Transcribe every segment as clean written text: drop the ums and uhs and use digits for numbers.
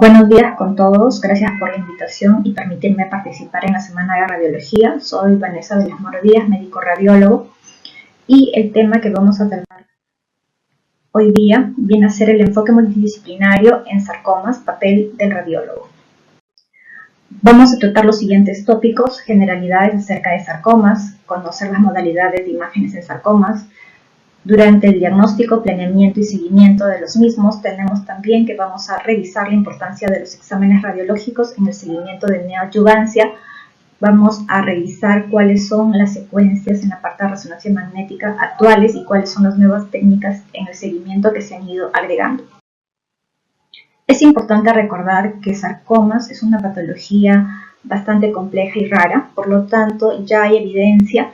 Buenos días con todos, gracias por la invitación y permitirme participar en la Semana de Radiología. Soy Vanessa de las Moro Díaz, médico radiólogo, y el tema que vamos a tratar hoy día viene a ser el enfoque multidisciplinario en sarcomas, papel del radiólogo. Vamos a tratar los siguientes tópicos: generalidades acerca de sarcomas, conocer las modalidades de imágenes en sarcomas. Durante el diagnóstico, planeamiento y seguimiento de los mismos, tenemos también que vamos a revisar la importancia de los exámenes radiológicos en el seguimiento de neoadyuvancia. Vamos a revisar cuáles son las secuencias en la parte de resonancia magnética actuales y cuáles son las nuevas técnicas en el seguimiento que se han ido agregando. Es importante recordar que sarcomas es una patología bastante compleja y rara, por lo tanto ya hay evidencia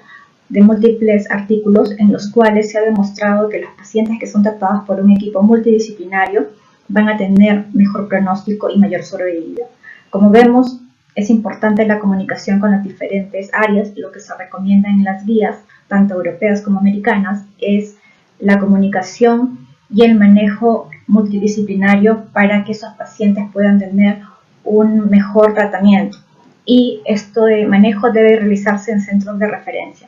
de múltiples artículos en los cuales se ha demostrado que los pacientes que son tratados por un equipo multidisciplinario van a tener mejor pronóstico y mayor sobrevida. Como vemos, es importante la comunicación con las diferentes áreas. Lo que se recomienda en las guías, tanto europeas como americanas, es la comunicación y el manejo multidisciplinario para que esos pacientes puedan tener un mejor tratamiento. Y esto de manejo debe realizarse en centros de referencia.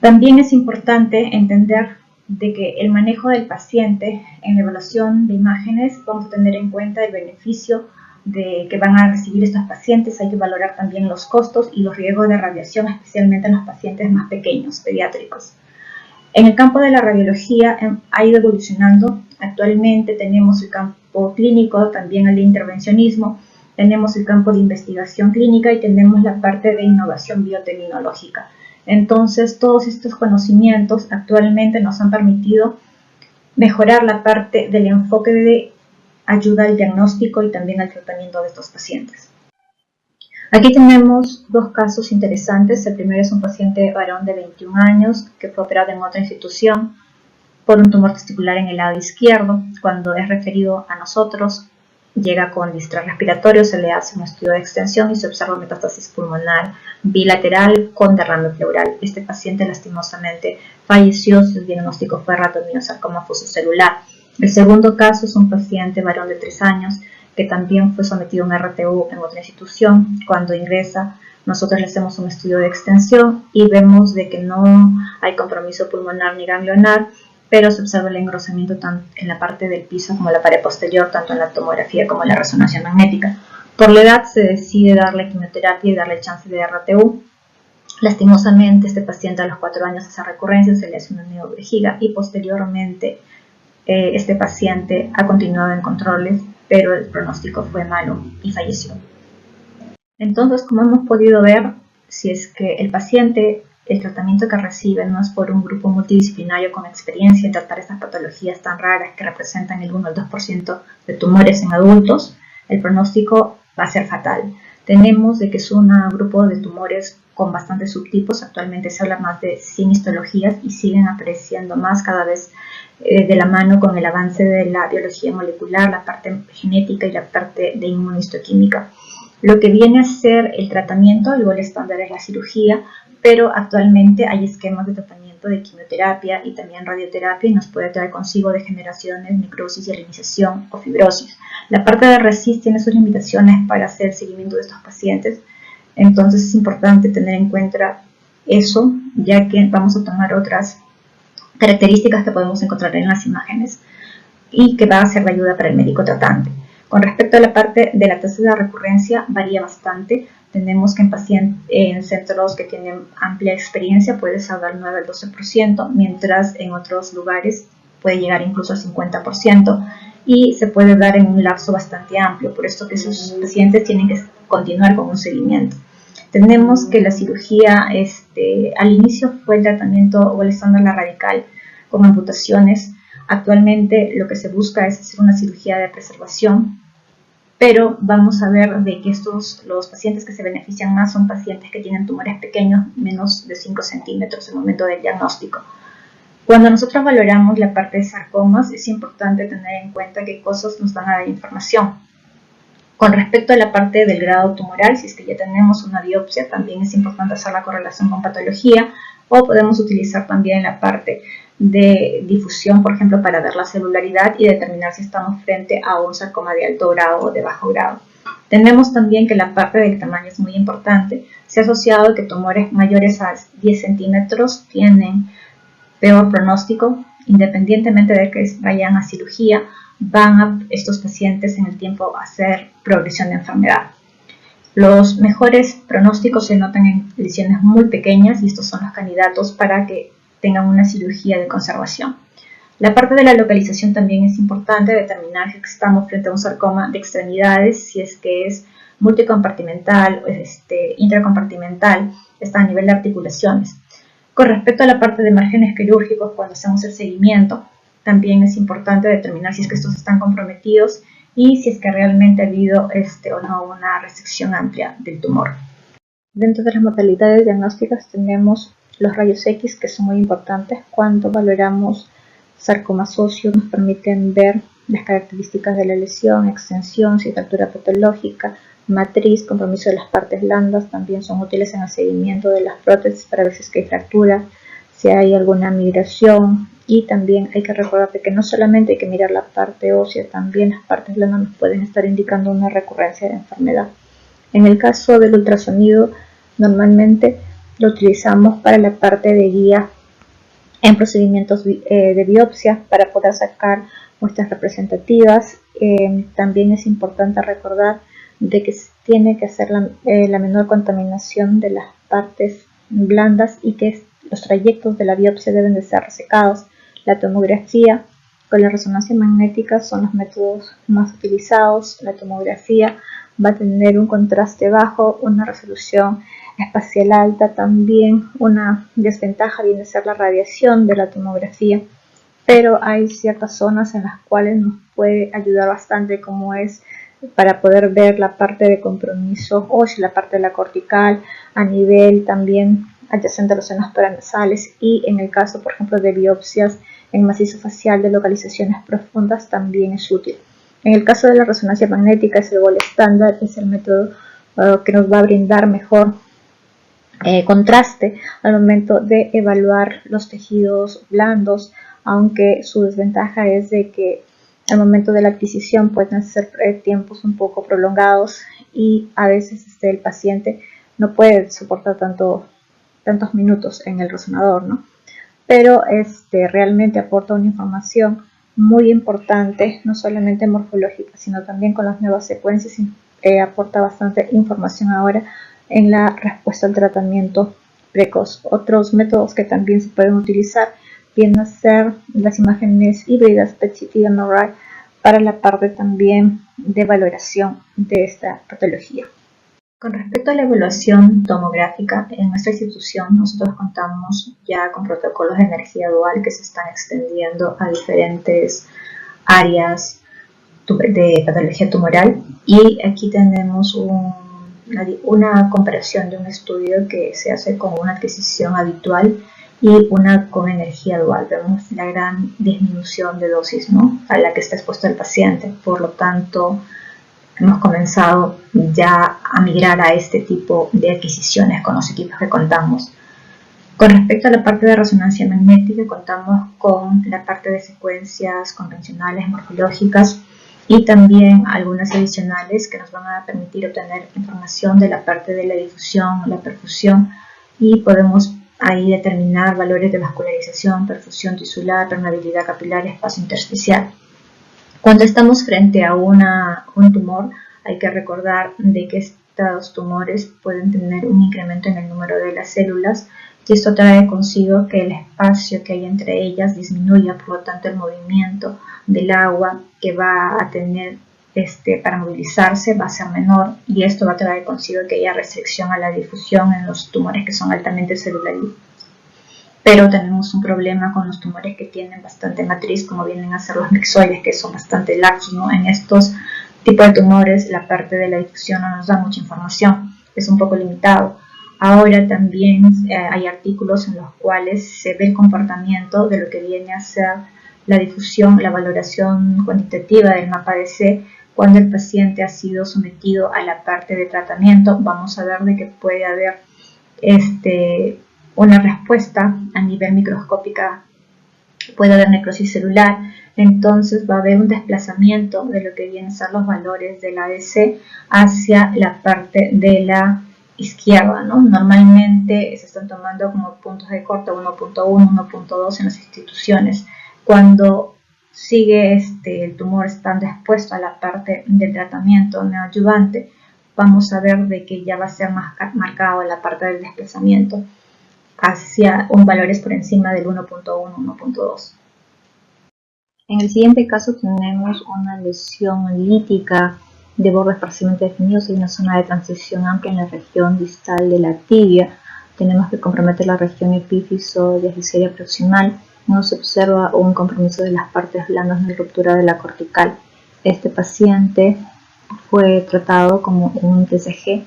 También es importante entender de que el manejo del paciente en la evaluación de imágenes, vamos a tener en cuenta el beneficio que van a recibir estos pacientes. Hay que valorar también los costos y los riesgos de radiación, especialmente en los pacientes más pequeños, pediátricos. En el campo de la radiología ha ido evolucionando. Actualmente tenemos el campo clínico, también el intervencionismo, tenemos el campo de investigación clínica y tenemos la parte de innovación biotecnológica. Entonces, todos estos conocimientos actualmente nos han permitido mejorar la parte del enfoque de ayuda al diagnóstico y también al tratamiento de estos pacientes. Aquí tenemos dos casos interesantes. El primero es un paciente varón de 21 años que fue operado en otra institución por un tumor testicular en el lado izquierdo. Cuando es referido a nosotros, llega con distrés respiratorio, se le hace un estudio de extensión y se observa metástasis pulmonar bilateral con derrame pleural. Este paciente lastimosamente falleció. Su diagnóstico fue rhabdomyosarcoma fosocelular. El segundo caso es un paciente varón de 3 años que también fue sometido a un RTU en otra institución. Cuando ingresa, nosotros le hacemos un estudio de extensión y vemos de que no hay compromiso pulmonar ni ganglionar, pero se observa el engrosamiento tanto en la parte del piso como en la pared posterior, tanto en la tomografía como en la resonancia magnética. Por la edad se decide darle quimioterapia y darle chance de RTU. Lastimosamente, este paciente a los 4 años hace recurrencia, se le hace una neovejiga y posteriormente este paciente ha continuado en controles, pero el pronóstico fue malo y falleció. Entonces, como hemos podido ver, si es que el paciente, el tratamiento que recibe no es por un grupo multidisciplinario con experiencia en tratar estas patologías tan raras que representan el 1 al 2% de tumores en adultos, el pronóstico va a ser fatal. Tenemos de que es un grupo de tumores con bastantes subtipos. Actualmente se habla más de 100 histologías y siguen apareciendo más cada vez de la mano con el avance de la biología molecular, la parte genética y la parte de inmunistoquímica. Lo que viene a ser el tratamiento, el gol estándar es la cirugía, pero actualmente hay esquemas de tratamiento de quimioterapia y también radioterapia y nos puede traer consigo degeneraciones, necrosis, hialinización o fibrosis. La parte de RECIST tiene sus limitaciones para hacer el seguimiento de estos pacientes, entonces es importante tener en cuenta eso, ya que vamos a tomar otras características que podemos encontrar en las imágenes y que va a ser de ayuda para el médico tratante. Con respecto a la parte de la tasa de recurrencia, varía bastante. Tenemos que en centros que tienen amplia experiencia puede ser del 9 al 12%, mientras en otros lugares puede llegar incluso al 50% y se puede dar en un lapso bastante amplio, por esto que esos pacientes tienen que continuar con un seguimiento. Tenemos que la cirugía al inicio fue el tratamiento o el estándar radical con amputaciones. Actualmente lo que se busca es hacer una cirugía de preservación, pero vamos a ver de que los pacientes que se benefician más son pacientes que tienen tumores pequeños, menos de 5 centímetros en el momento del diagnóstico. Cuando nosotros valoramos la parte de sarcomas, es importante tener en cuenta qué cosas nos van a dar información. Con respecto a la parte del grado tumoral, si es que ya tenemos una biopsia, también es importante hacer la correlación con patología. o podemos utilizar también la parte de difusión, por ejemplo, para ver la celularidad y determinar si estamos frente a un sarcoma de alto grado o de bajo grado. Tenemos también que la parte del tamaño es muy importante. Se ha asociado que tumores mayores a 10 centímetros tienen peor pronóstico, independientemente de que vayan a cirugía, van a estos pacientes en el tiempo a hacer progresión de enfermedad. Los mejores pronósticos se notan en lesiones muy pequeñas y estos son los candidatos para que tengan una cirugía de conservación. La parte de la localización también es importante, determinar si estamos frente a un sarcoma de extremidades, si es que es multicompartimental o intracompartimental, está a nivel de articulaciones. Con respecto a la parte de márgenes quirúrgicos, cuando hacemos el seguimiento, también es importante determinar si es que estos están comprometidos y si es que realmente ha habido o no una resección amplia del tumor. Dentro de las modalidades diagnósticas tenemos los rayos X, que son muy importantes cuando valoramos sarcomas óseos, nos permiten ver las características de la lesión, extensión, cicatura patológica, matriz, compromiso de las partes blandas. También son útiles en el seguimiento de las prótesis para ver si es que hay fractura, si hay alguna migración, y también hay que recordar que no solamente hay que mirar la parte ósea, también las partes blandas nos pueden estar indicando una recurrencia de enfermedad. En el caso del ultrasonido, normalmente lo utilizamos para la parte de guía en procedimientos de biopsia para poder sacar muestras representativas. También es importante recordar de que tiene que hacer la menor contaminación de las partes blandas y que los trayectos de la biopsia deben de ser resecados. La tomografía con la resonancia magnética son los métodos más utilizados. La tomografía va a tener un contraste bajo, una resolución espacial alta. También una desventaja viene a ser la radiación de la tomografía, pero hay ciertas zonas en las cuales nos puede ayudar bastante, como es para poder ver la parte de compromiso óseo, la parte de la cortical, a nivel también adyacente a los senos paranasales, y en el caso, por ejemplo, de biopsias en macizo facial de localizaciones profundas también es útil. En el caso de la resonancia magnética es el gold estándar, es el método que nos va a brindar mejor contraste al momento de evaluar los tejidos blandos, aunque su desventaja es de que al momento de la adquisición pueden ser tiempos un poco prolongados y a veces el paciente no puede soportar tantos minutos en el resonador, ¿no? Pero realmente aporta una información muy importante, no solamente morfológica, sino también con las nuevas secuencias, aporta bastante información ahora en la respuesta al tratamiento precoz. Otros métodos que también se pueden utilizar vienen a ser las imágenes híbridas PET-CT y MRI para la parte también de valoración de esta patología. Con respecto a la evaluación tomográfica, en nuestra institución nosotros contamos ya con protocolos de energía dual que se están extendiendo a diferentes áreas de patología tumoral, y aquí tenemos una comparación de un estudio que se hace con una adquisición habitual y una con energía dual. Vemos la gran disminución de dosis, ¿no?, a la que está expuesto el paciente. Por lo tanto, hemos comenzado ya a migrar a este tipo de adquisiciones con los equipos que contamos. Con respecto a la parte de resonancia magnética, contamos con la parte de secuencias convencionales morfológicas y también algunas adicionales que nos van a permitir obtener información de la parte de la difusión, la perfusión, y podemos ahí determinar valores de vascularización, perfusión tisular, permeabilidad capilar, espacio intersticial. Cuando estamos frente a un tumor, hay que recordar de que estos tumores pueden tener un incremento en el número de las células, y esto trae consigo que el espacio que hay entre ellas disminuya, por lo tanto el movimiento del agua que va a tener para movilizarse va a ser menor, y esto va a traer consigo que haya restricción a la difusión en los tumores que son altamente celulares. Pero tenemos un problema con los tumores que tienen bastante matriz, como vienen a ser los mixoides, que son bastante laxos, ¿no? En estos tipos de tumores la parte de la difusión no nos da mucha información, es un poco limitado. Ahora también hay artículos en los cuales se ve el comportamiento de lo que viene a ser la difusión, la valoración cuantitativa del mapa DC cuando el paciente ha sido sometido a la parte de tratamiento. Vamos a ver de que puede haber una respuesta a nivel microscópica, puede haber necrosis celular, entonces va a haber un desplazamiento de lo que vienen a ser los valores del ADC hacia la parte de la izquierda, ¿no? Normalmente se están tomando como puntos de corte 1.1, 1.2 en las instituciones. Cuando sigue el tumor estando expuesto a la parte del tratamiento neoadyuvante, vamos a ver de que ya va a ser más marcado la parte del desplazamiento hacia un valores por encima del 1.1, 1.2. En el siguiente caso tenemos una lesión lítica de bordes parcialmente definidos y una zona de transición amplia en la región distal de la tibia. Tenemos que comprometer la región epífiso diafisaria proximal. No se observa un compromiso de las partes blandas ni ruptura de la cortical. Este paciente fue tratado como un TCG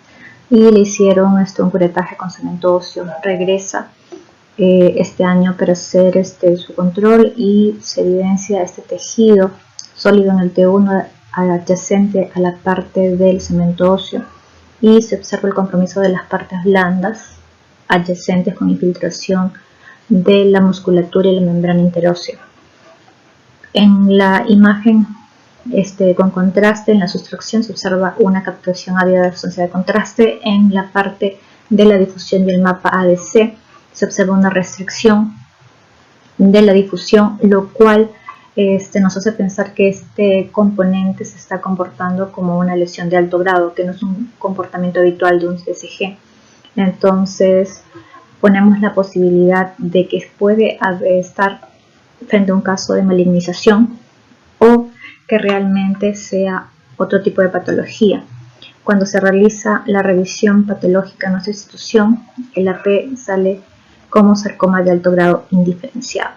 y le hicieron un curetaje con cemento óseo. Regresa este año para hacer su control y se evidencia este tejido sólido en el T1 adyacente a la parte del cemento óseo y se observa el compromiso de las partes blandas adyacentes con infiltración de la musculatura y la membrana interósea. En la imagen con contraste, en la sustracción se observa una captación ávida de ausencia de contraste. En la parte de la difusión y el mapa ADC se observa una restricción de la difusión, lo cual nos hace pensar que este componente se está comportando como una lesión de alto grado, que no es un comportamiento habitual de un TCG. Entonces ponemos la posibilidad de que puede estar frente a un caso de malignización o que realmente sea otro tipo de patología. Cuando se realiza la revisión patológica en nuestra institución, el AP sale como sarcoma de alto grado indiferenciado.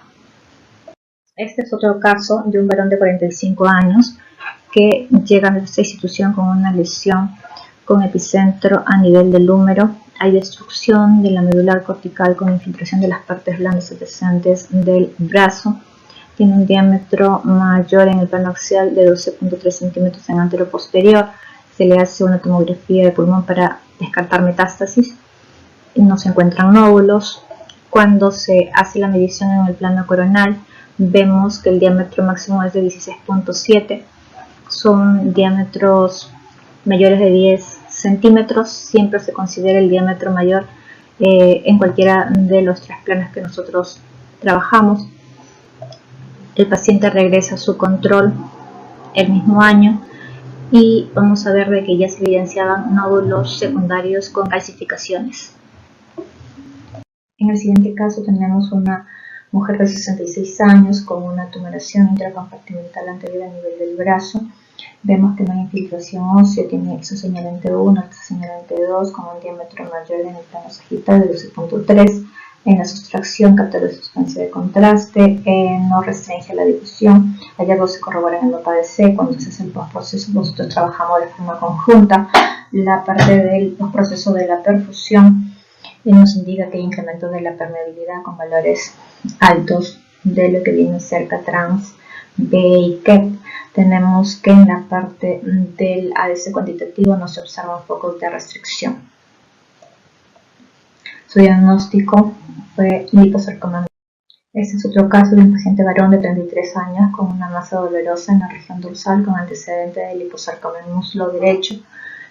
Este es otro caso de un varón de 45 años que llega a nuestra institución con una lesión con epicentro a nivel del húmero. Hay destrucción de la medular cortical con infiltración de las partes blandas adyacentes del brazo. Tiene un diámetro mayor en el plano axial de 12.3 centímetros en anteroposterior. Se le hace una tomografía de pulmón para descartar metástasis. No se encuentran nódulos. Cuando se hace la medición en el plano coronal, vemos que el diámetro máximo es de 16.7. Son diámetros mayores de 10 centímetros. Siempre se considera el diámetro mayor en cualquiera de los tres planos que nosotros trabajamos. El paciente regresa a su control el mismo año y vamos a ver de que ya se evidenciaban nódulos secundarios con calcificaciones. En el siguiente caso tenemos una mujer de 66 años con una tumoración intracompartimental anterior a nivel del brazo. Vemos que no hay infiltración ósea, tiene exoseñalante 1, exoseñalante 2 con un diámetro mayor en el plano sagital de 12.3. En la sustracción capta la sustancia de contraste, no restringe la difusión. Hallazgos se corroboran en el mapa ADC. Cuando se hace el postproceso, nosotros trabajamos de forma conjunta. La parte del postproceso de la perfusión nos indica que hay incremento de la permeabilidad con valores altos de lo que viene cerca trans, B y KEP. Tenemos que en la parte del ADC cuantitativo no se observan focos de restricción. Su diagnóstico fue liposarcoma. Este es otro caso de un paciente varón de 33 años con una masa dolorosa en la región dorsal con antecedente de liposarcoma en el muslo derecho.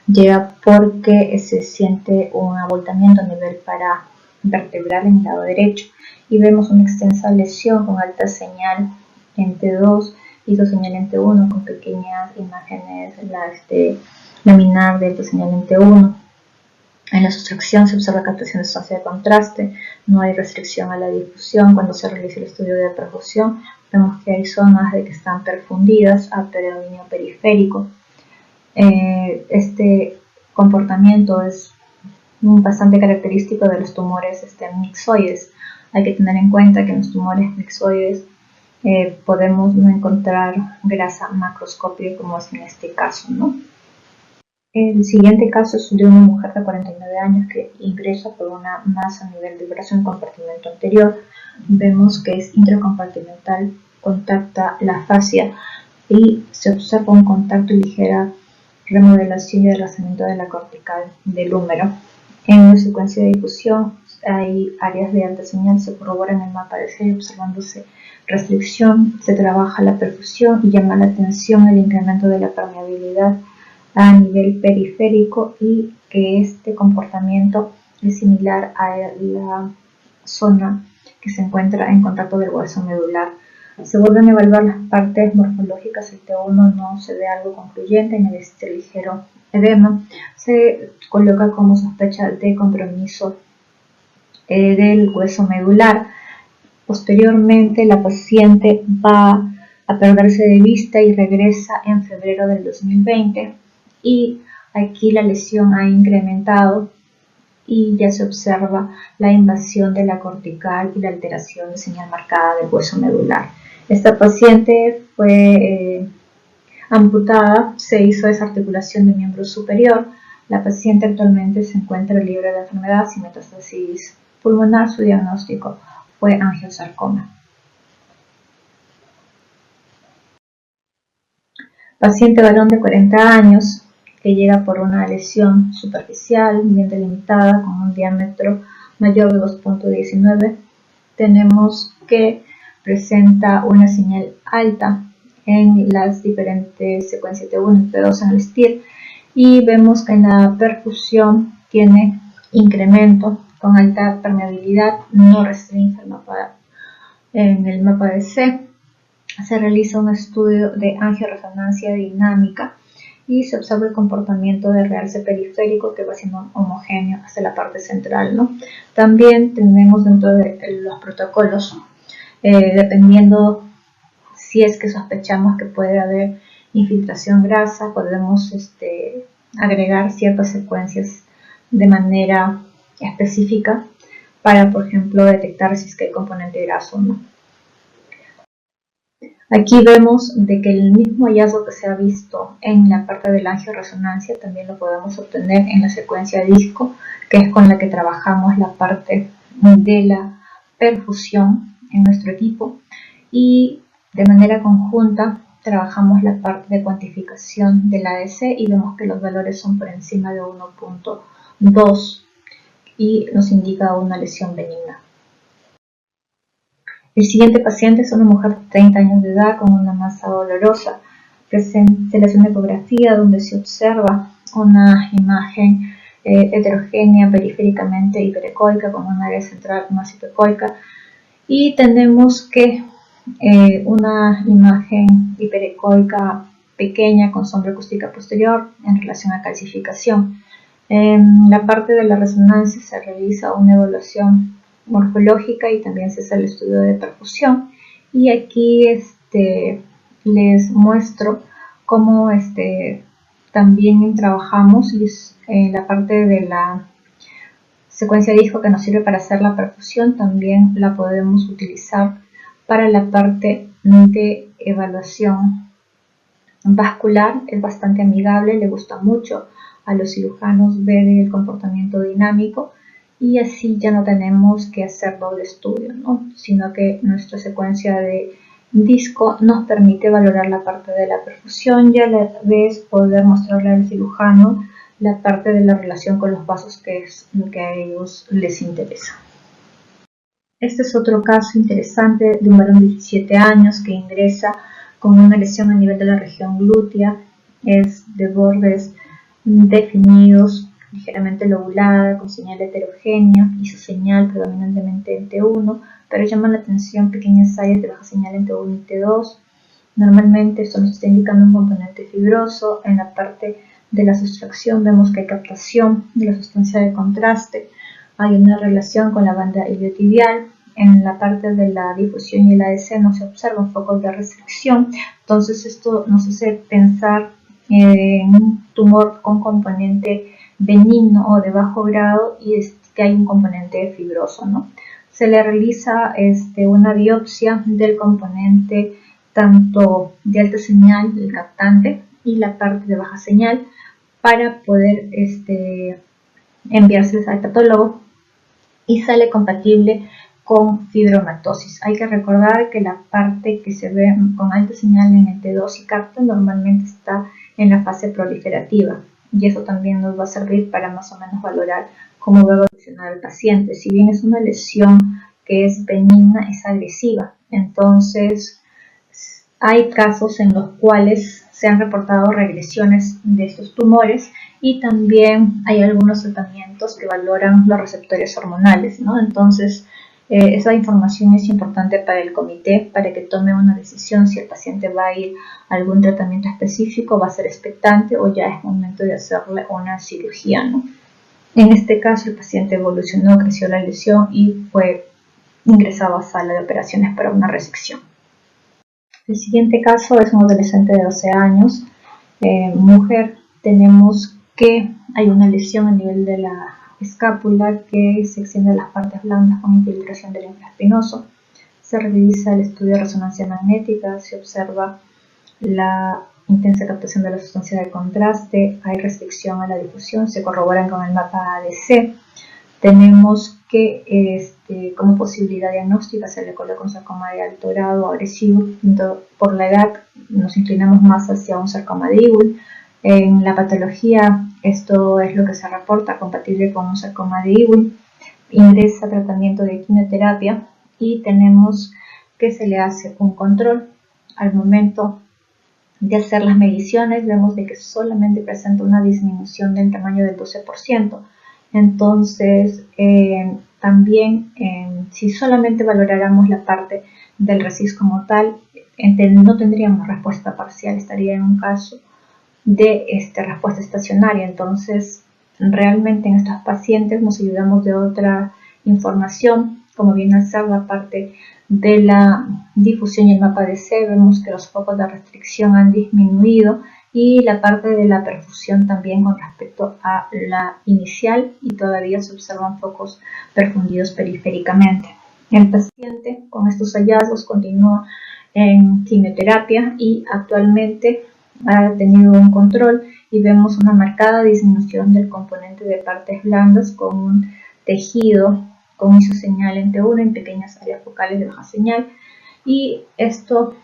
Llega porque se siente un abultamiento a nivel paravertebral en el lado derecho y vemos una extensa lesión con alta señal en T2 y señal en T1 con pequeñas imágenes laminar de alta señal en T1. En la sustracción se observa captación de sustancia de contraste, no hay restricción a la difusión. Cuando se realiza el estudio de perfusión, vemos que hay zonas que están perfundidas a predominio periférico. Este comportamiento es bastante característico de los tumores mixoides. Hay que tener en cuenta que en los tumores mixoides podemos no encontrar grasa macroscópica como es en este caso, ¿no? El siguiente caso es de una mujer de 49 años que ingresa por una masa a nivel del brazo en compartimento anterior. Vemos que es intracompartimental, contacta la fascia y se observa un contacto y ligera remodelación y desplazamiento de la cortical del húmero. En una secuencia de difusión hay áreas de alta señal, se corrobora en el mapa de C observándose restricción, se trabaja la perfusión y llama la atención el incremento de la permeabilidad a nivel periférico y que este comportamiento es similar a la zona que se encuentra en contacto del hueso medular. Se vuelven a evaluar las partes morfológicas, el T1 no se ve algo concluyente, en este ligero edema se coloca como sospecha de compromiso del hueso medular. Posteriormente la paciente va a perderse de vista y regresa en febrero del 2020 y aquí la lesión ha incrementado y ya se observa la invasión de la cortical y la alteración de señal marcada del hueso medular. Esta paciente fue amputada, se hizo desarticulación de miembro superior. La paciente actualmente se encuentra libre de enfermedad sin metástasis pulmonar. Su diagnóstico fue angiosarcoma. Paciente varón de 40 años que llega por una lesión superficial bien delimitada con un diámetro mayor de 2.19. Tenemos que presenta una señal alta en las diferentes secuencias T1 y T2 en el STIR y vemos que en la perfusión tiene incremento con alta permeabilidad, no restringe el mapa. En el mapa de C se realiza un estudio de angioresonancia dinámica y se observa el comportamiento de realce periférico que va siendo homogéneo hasta la parte central, ¿no? También tenemos dentro de los protocolos, dependiendo si es que sospechamos que puede haber infiltración grasa, podemos agregar ciertas secuencias de manera específica para, por ejemplo, detectar si es que hay componente graso o no. Aquí vemos de que el mismo hallazgo que se ha visto en la parte de la angioresonancia también lo podemos obtener en la secuencia disco, que es con la que trabajamos la parte de la perfusión en nuestro equipo, y de manera conjunta trabajamos la parte de cuantificación del ADC y vemos que los valores son por encima de 1.2 y nos indica una lesión benigna. El siguiente paciente es una mujer de 30 años de edad con una masa dolorosa. Se le hace una ecografía donde se observa una imagen heterogénea periféricamente hiperecoica con un área central más hiperecoica y tenemos que una imagen hiperecoica pequeña con sombra acústica posterior en relación a calcificación. En la parte de la resonancia se realiza una evaluación morfológica y también se hace el estudio de perfusión, y aquí les muestro cómo también trabajamos y la parte de la secuencia disco que nos sirve para hacer la perfusión también la podemos utilizar para la parte de evaluación vascular. Es bastante amigable, le gusta mucho a los cirujanos ver el comportamiento dinámico y así ya no tenemos que hacer doble estudio, ¿no? Sino que nuestra secuencia de disco nos permite valorar la parte de la perfusión y a la vez poder mostrarle al cirujano la parte de la relación con los vasos, que es lo que a ellos les interesa. Este es otro caso interesante de un varón de 17 años que ingresa con una lesión a nivel de la región glútea, es de bordes definidos, ligeramente lobulada, con señal heterogénea y su señal predominantemente en T1, pero llama la atención pequeñas áreas de baja señal en T1 y T2. Normalmente esto nos está indicando un componente fibroso. En la parte de la sustracción vemos que hay captación de la sustancia de contraste, hay una relación con la banda iliotibial. En la parte de la difusión y el ADC no se observan focos de restricción, entonces esto nos hace pensar en un tumor con componente benigno o de bajo grado y que hay un componente fibroso, ¿no? Se le realiza una biopsia del componente tanto de alta señal, el captante, y la parte de baja señal para poder enviárselas al patólogo y sale compatible con fibromatosis. Hay que recordar que la parte que se ve con alta señal en el T2 y capta normalmente está en la fase proliferativa y eso también nos va a servir para más o menos valorar cómo va a evolucionar el paciente. Si bien es una lesión que es benigna, es agresiva. Entonces, hay casos en los cuales se han reportado regresiones de estos tumores y también hay algunos tratamientos que valoran los receptores hormonales, ¿no? Entonces, esa información es importante para el comité para que tome una decisión si el paciente va a ir a algún tratamiento específico, va a ser expectante o ya es momento de hacerle una cirugía, ¿no? En este caso, el paciente evolucionó, creció la lesión y fue ingresado a sala de operaciones para una resección. El siguiente caso es un adolescente de 12 años, mujer. Tenemos que hay una lesión a nivel de la escápula que se extiende a las partes blandas con infiltración del infraespinoso. Se revisa el estudio de resonancia magnética, se observa la intensa captación de la sustancia de contraste, hay restricción a la difusión, se corroboran con el mapa ADC. Tenemos que como posibilidad diagnóstica se le coloca un sarcoma de alto grado agresivo. Por la edad nos inclinamos más hacia un sarcoma de Ewing. En la patología esto es lo que se reporta compatible con un sarcoma de Ewing. Ingresa tratamiento de quimioterapia y tenemos que se le hace un control. Al momento de hacer las mediciones vemos de que solamente presenta una disminución del tamaño del 12%. Entonces, también si solamente valoráramos la parte del RECIST como tal, no tendríamos respuesta parcial, estaría en un caso de respuesta estacionaria. Entonces, realmente en estos pacientes nos ayudamos de otra información, como viene a ser la parte de la difusión y el mapa ADC. Vemos que los focos de restricción han disminuido y la parte de la perfusión también con respecto a la inicial, y todavía se observan focos perfundidos periféricamente. El paciente con estos hallazgos continúa en quimioterapia y actualmente ha tenido un control y vemos una marcada disminución del componente de partes blandas con un tejido con isoseñal en T1 en pequeñas áreas focales de baja señal, y esto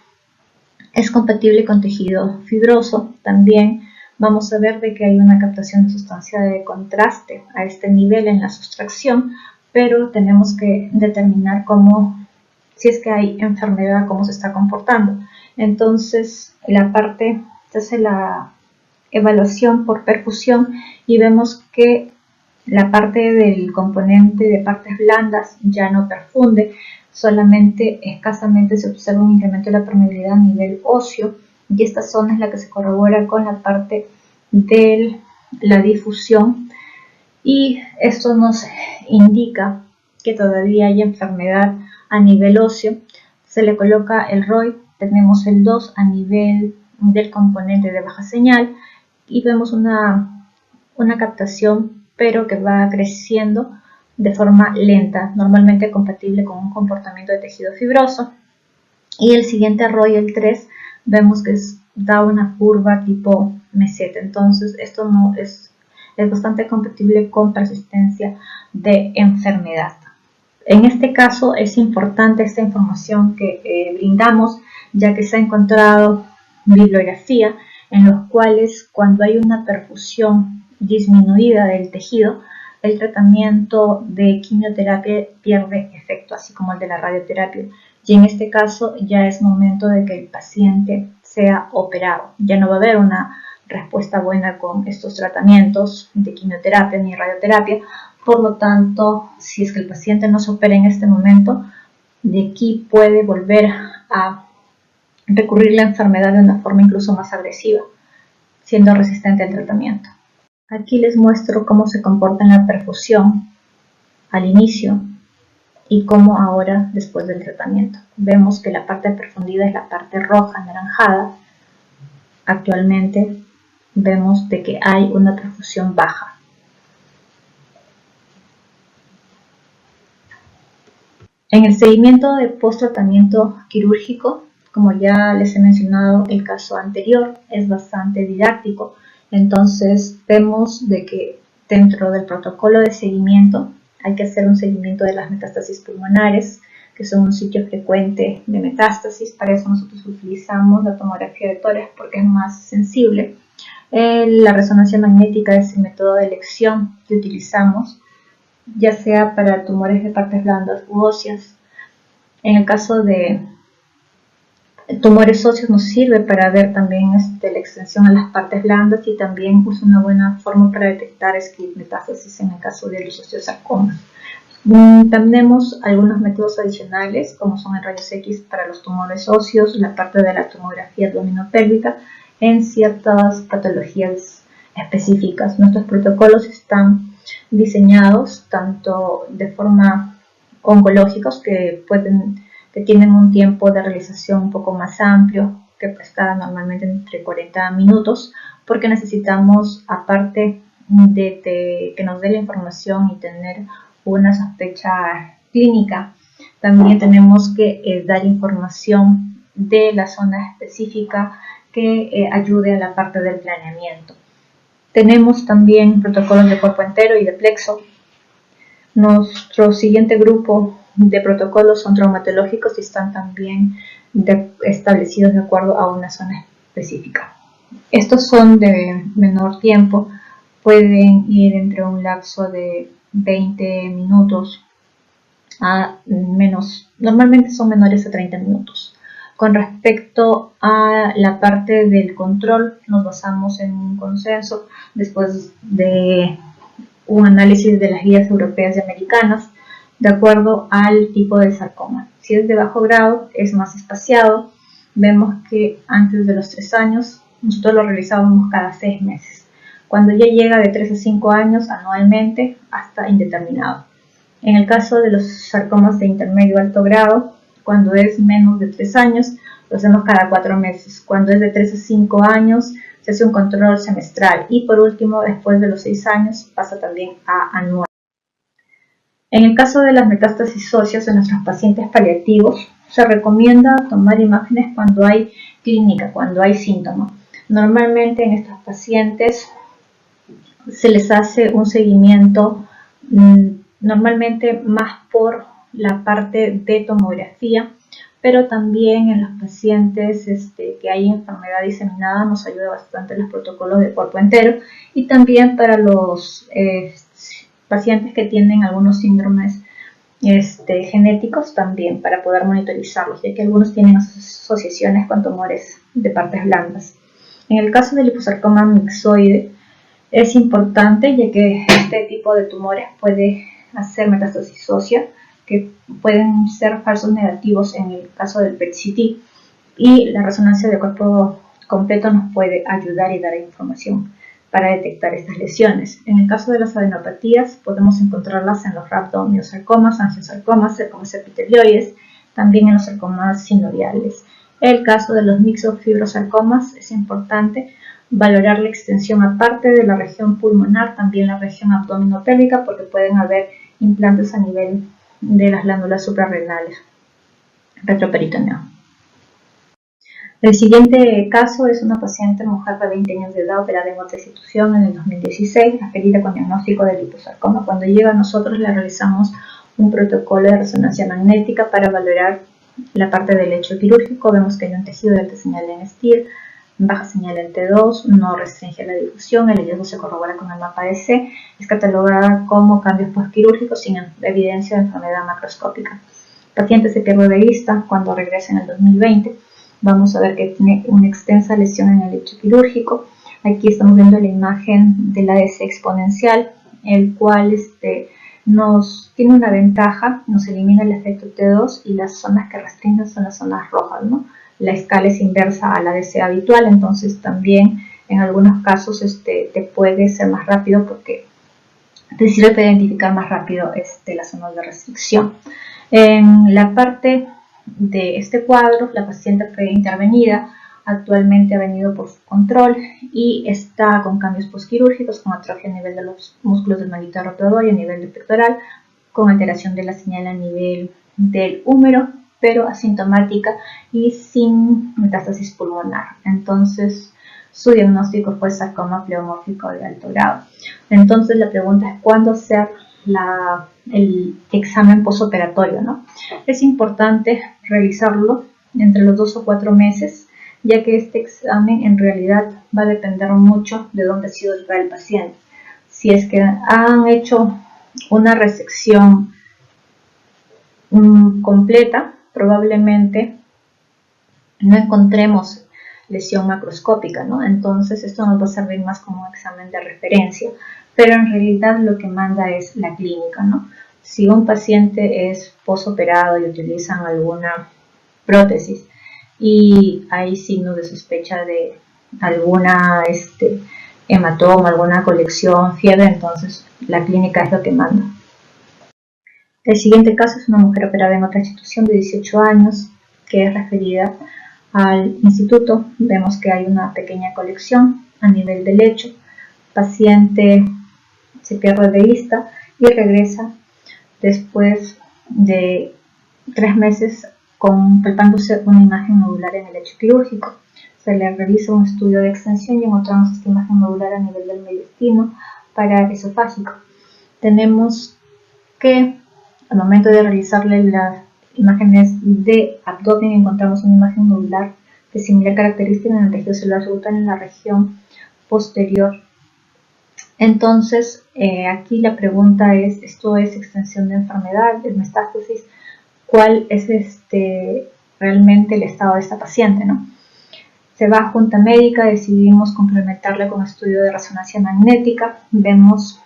es compatible con tejido fibroso. También vamos a ver de que hay una captación de sustancia de contraste a este nivel en la sustracción, pero tenemos que determinar si es que hay enfermedad, cómo se está comportando. Entonces, se hace la evaluación por perfusión y vemos que la parte del componente de partes blandas ya no perfunde, solamente escasamente se observa un incremento de la permeabilidad a nivel óseo, y esta zona es la que se corrobora con la parte de la difusión, y esto nos indica que todavía hay enfermedad a nivel óseo. Se le coloca el ROI, tenemos el 2 a nivel del componente de baja señal y vemos una captación, pero que va creciendo de forma lenta, normalmente compatible con un comportamiento de tejido fibroso. Y el siguiente ROI, el 3, vemos que da una curva tipo meseta. Entonces esto no es bastante compatible con persistencia de enfermedad. En este caso es importante esta información que brindamos, ya que se ha encontrado bibliografía en los cuales cuando hay una perfusión disminuida del tejido, el tratamiento de quimioterapia pierde efecto, así como el de la radioterapia. Y en este caso ya es momento de que el paciente sea operado. Ya no va a haber una respuesta buena con estos tratamientos de quimioterapia ni radioterapia. Por lo tanto, si es que el paciente no se opera en este momento, de aquí puede volver a recurrir la enfermedad de una forma incluso más agresiva, siendo resistente al tratamiento. Aquí les muestro cómo se comporta en la perfusión al inicio y cómo ahora después del tratamiento. Vemos que la parte perfundida es la parte roja anaranjada. Actualmente vemos de que hay una perfusión baja. En el seguimiento de post-tratamiento quirúrgico, como ya les he mencionado, el caso anterior es bastante didáctico. Entonces vemos de que dentro del protocolo de seguimiento hay que hacer un seguimiento de las metástasis pulmonares, que son un sitio frecuente de metástasis. Para eso nosotros utilizamos la tomografía de tórax porque es más sensible. La resonancia magnética es el método de elección que utilizamos. ya sea para tumores de partes blandas u óseas. En el caso de tumores óseos nos sirve para ver también la extensión a las partes blandas, y también es una buena forma para detectar metástasis en el caso de los osteosarcomas. También tenemos algunos métodos adicionales, como son el rayos X para los tumores óseos, la parte de la tomografía abdominopélvica en ciertas patologías específicas. Nuestros protocolos están diseñados tanto de forma oncológicos, que tienen un tiempo de realización un poco más amplio, que está normalmente entre 40 minutos, porque necesitamos, aparte de que nos dé la información y tener una sospecha clínica, también tenemos que dar información de la zona específica que ayude a la parte del planeamiento. Tenemos también protocolos de cuerpo entero y de plexo. Nuestro siguiente grupo de protocolos son traumatológicos y están también establecidos de acuerdo a una zona específica. Estos son de menor tiempo, pueden ir entre un lapso de 20 minutos a menos, normalmente son menores a 30 minutos. Con respecto a la parte del control, nos basamos en un consenso después de un análisis de las guías europeas y americanas de acuerdo al tipo de sarcoma. Si es de bajo grado, es más espaciado. Vemos que antes de los 3 años, nosotros lo realizábamos cada 6 meses. Cuando ya llega de 3 a 5 años, anualmente, hasta indeterminado. En el caso de los sarcomas de intermedio alto grado, cuando es menos de 3 años, lo hacemos cada 4 meses. Cuando es de 3 a 5 años, se hace un control semestral. Y por último, después de los 6 años, pasa también a anual. En el caso de las metástasis óseas en nuestros pacientes paliativos, se recomienda tomar imágenes cuando hay clínica, cuando hay síntomas. Normalmente en estos pacientes se les hace un seguimiento, normalmente más por la parte de tomografía, pero también en los pacientes que hay enfermedad diseminada nos ayuda bastante los protocolos de cuerpo entero, y también para los pacientes que tienen algunos síndromes genéticos también, para poder monitorizarlos, ya que algunos tienen asociaciones con tumores de partes blandas. En el caso del liposarcoma mixoide es importante, ya que este tipo de tumores puede hacer metástasis ósea, que pueden ser falsos negativos en el caso del PET-CT, y la resonancia de cuerpo completo nos puede ayudar y dar información para detectar estas lesiones. En el caso de las adenopatías, podemos encontrarlas en los rhabdomyosarcomas, angiosarcomas, sarcomas epitelioides, también en los sarcomas sinoviales. En el caso de los mixofibrosarcomas es importante valorar la extensión aparte de la región pulmonar, también la región abdominopélvica, porque pueden haber implantes a nivel de las glándulas suprarrenales, retroperitoneo. El siguiente caso es una paciente mujer de 20 años de edad operada en otra institución en el 2016, referida con diagnóstico de liposarcoma. Cuando llega a nosotros le realizamos un protocolo de resonancia magnética para valorar la parte del lecho quirúrgico. Vemos que hay un tejido de alta señal en STIR, baja señal en T2, no restringe la difusión, el hallazgo se corrobora con el mapa DC, es catalogada como cambios postquirúrgicos sin evidencia de enfermedad macroscópica. El paciente se pierde de vista cuando regresa en el 2020. Vamos a ver que tiene una extensa lesión en el lecho quirúrgico. Aquí estamos viendo la imagen del ADC exponencial, el cual nos tiene una ventaja, nos elimina el efecto T2, y las zonas que restringen son las zonas rojas, ¿no? La escala es inversa al ADC habitual, entonces también en algunos casos te puede ser más rápido, porque te sirve para identificar más rápido las zonas de restricción. En la parte de este cuadro, la paciente fue intervenida, actualmente ha venido por su control y está con cambios postquirúrgicos, con atrofia a nivel de los músculos del manguito rotador y a nivel del pectoral, con alteración de la señal a nivel del húmero, pero asintomática y sin metástasis pulmonar. Entonces, su diagnóstico fue sarcoma pleomórfico de alto grado. Entonces, la pregunta es cuándo hacer el examen postoperatorio, ¿no? Es importante realizarlo entre los 2 o 4 meses, ya que este examen en realidad va a depender mucho de dónde ha sido el paciente. Si es que han hecho una resección completa, probablemente no encontremos lesión macroscópica, ¿no? Entonces esto nos va a servir más como un examen de referencia, pero en realidad lo que manda es la clínica, ¿no? Si un paciente es posoperado y utilizan alguna prótesis y hay signos de sospecha de alguna hematoma, alguna colección, fiebre, entonces la clínica es lo que manda. El siguiente caso es una mujer operada en otra institución de 18 años que es referida al instituto. Vemos que hay una pequeña colección a nivel del lecho. Paciente se pierde de vista y regresa después de 3 meses palpándose una imagen nodular en el lecho quirúrgico. Se le realiza un estudio de extensión y encontramos esta imagen nodular a nivel del mediastino paraesofágico. Tenemos que al momento de realizarle las imágenes de abdomen encontramos una imagen nodular de similar característica en el tejido celular subcutáneo en la región posterior. Entonces, aquí la pregunta es, ¿esto es extensión de enfermedad, es metástasis? ¿Cuál es realmente el estado de esta paciente, ¿no? Se va a junta médica, decidimos complementarla con estudio de resonancia magnética. Vemos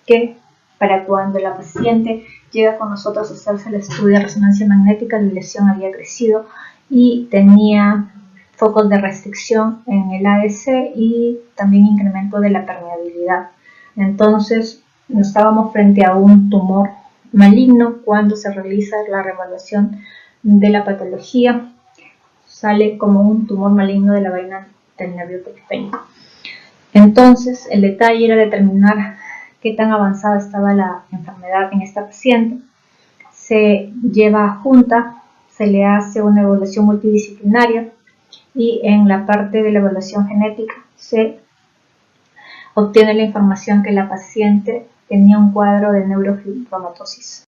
que para cuando la paciente llega con nosotros a hacerse el estudio de resonancia magnética, la lesión había crecido y tenía focos de restricción en el ADC y también incremento de la permeabilidad. Entonces, estábamos frente a un tumor maligno. Cuando se realiza la reevaluación de la patología, sale como un tumor maligno de la vaina del nervio periférico. Entonces, el detalle era determinar qué tan avanzada estaba la enfermedad en esta paciente. Se lleva a junta, se le hace una evaluación multidisciplinaria y en la parte de la evaluación genética se obtiene la información que la paciente tenía un cuadro de neurofibromatosis.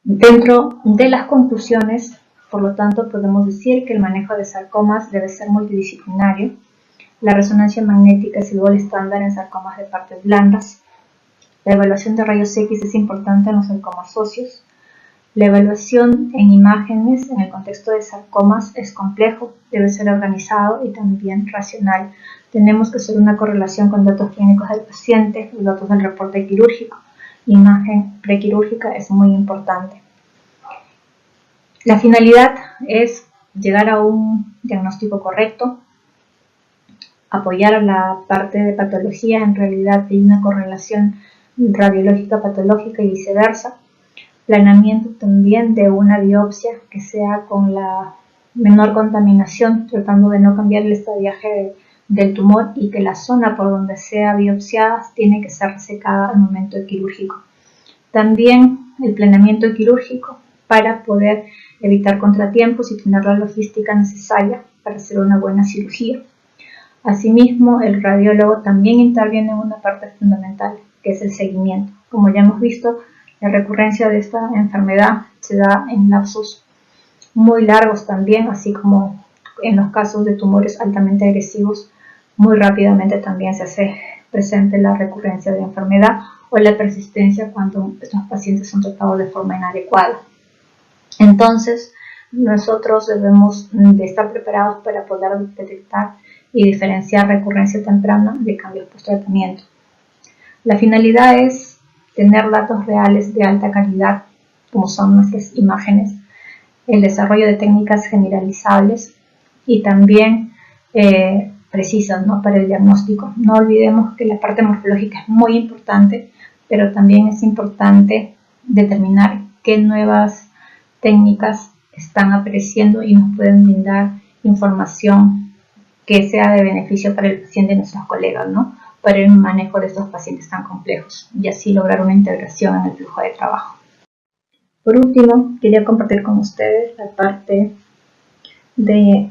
Dentro de las conclusiones, por lo tanto, podemos decir que el manejo de sarcomas debe ser multidisciplinario. La resonancia magnética es el gol estándar en sarcomas de partes blandas. La evaluación de rayos X es importante en los sarcomas óseos. La evaluación en imágenes en el contexto de sarcomas es complejo, debe ser organizado y también racional. Tenemos que hacer una correlación con datos clínicos del paciente, los datos del reporte quirúrgico. La imagen prequirúrgica es muy importante. La finalidad es llegar a un diagnóstico correcto, apoyar la parte de patología. En realidad hay una correlación radiológica patológica y viceversa. Planeamiento también de una biopsia que sea con la menor contaminación, tratando de no cambiar el estadiaje del tumor y que la zona por donde sea biopsiada tiene que ser resecada al momento quirúrgico. También el planeamiento quirúrgico para poder evitar contratiempos y tener la logística necesaria para hacer una buena cirugía. Asimismo, el radiólogo también interviene en una parte fundamental, que es el seguimiento. Como ya hemos visto, la recurrencia de esta enfermedad se da en lapsos muy largos también, así como en los casos de tumores altamente agresivos, muy rápidamente también se hace presente la recurrencia de enfermedad o la persistencia cuando estos pacientes son tratados de forma inadecuada. Entonces, nosotros debemos de estar preparados para poder detectar y diferenciar recurrencia temprana de cambios post-tratamiento. La finalidad es tener datos reales de alta calidad, como son nuestras imágenes, el desarrollo de técnicas generalizables y también precisas, ¿no?, para el diagnóstico. No olvidemos que la parte morfológica es muy importante, pero también es importante determinar qué nuevas técnicas están apareciendo y nos pueden brindar información que sea de beneficio para el paciente y nuestros colegas, ¿no?, para el manejo de estos pacientes tan complejos y así lograr una integración en el flujo de trabajo. Por último, quería compartir con ustedes la parte de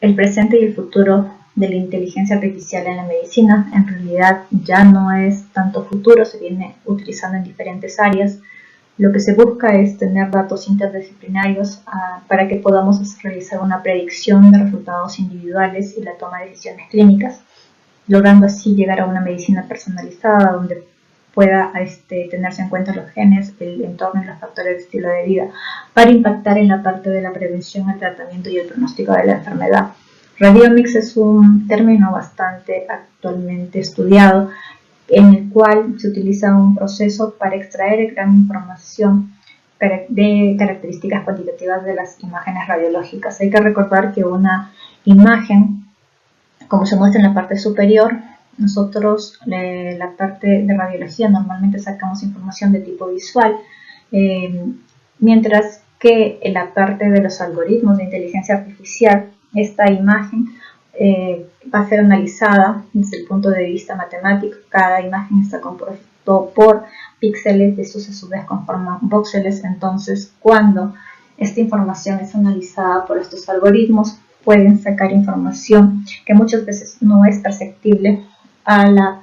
el presente y el futuro de la inteligencia artificial en la medicina. En realidad ya no es tanto futuro, se viene utilizando en diferentes áreas. Lo que se busca es tener datos interdisciplinarios para que podamos realizar una predicción de resultados individuales y la toma de decisiones clínicas, logrando así llegar a una medicina personalizada donde pueda tenerse en cuenta los genes, el entorno y los factores de estilo de vida para impactar en la parte de la prevención, el tratamiento y el pronóstico de la enfermedad. Radiomics es un término bastante actualmente estudiado en el cual se utiliza un proceso para extraer gran información de características cuantitativas de las imágenes radiológicas. Hay que recordar que una imagen, como se muestra en la parte superior, nosotros la parte de radiología normalmente sacamos información de tipo visual, mientras que en la parte de los algoritmos de inteligencia artificial, esta imagen va a ser analizada desde el punto de vista matemático. Cada imagen está compuesta por píxeles, estos a su vez conforman voxeles. Entonces, cuando esta información es analizada por estos algoritmos, pueden sacar información que muchas veces no es perceptible a la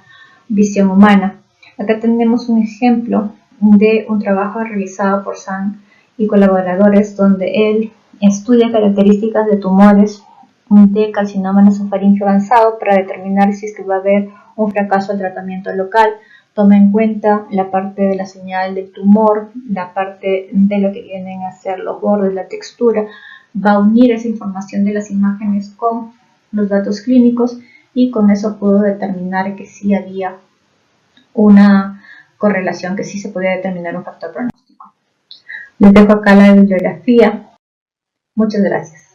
visión humana. Acá tenemos un ejemplo de un trabajo realizado por Zhang y colaboradores, donde él estudia características de tumores de carcinoma nasofaríngeo avanzado para determinar si es que va a haber un fracaso al tratamiento local. Toma en cuenta la parte de la señal del tumor, la parte de lo que vienen a ser los bordes, la textura. Va a unir esa información de las imágenes con los datos clínicos y con eso pudo determinar que sí había una correlación, que sí se podía determinar un factor pronóstico. Les dejo acá la bibliografía. Muchas gracias.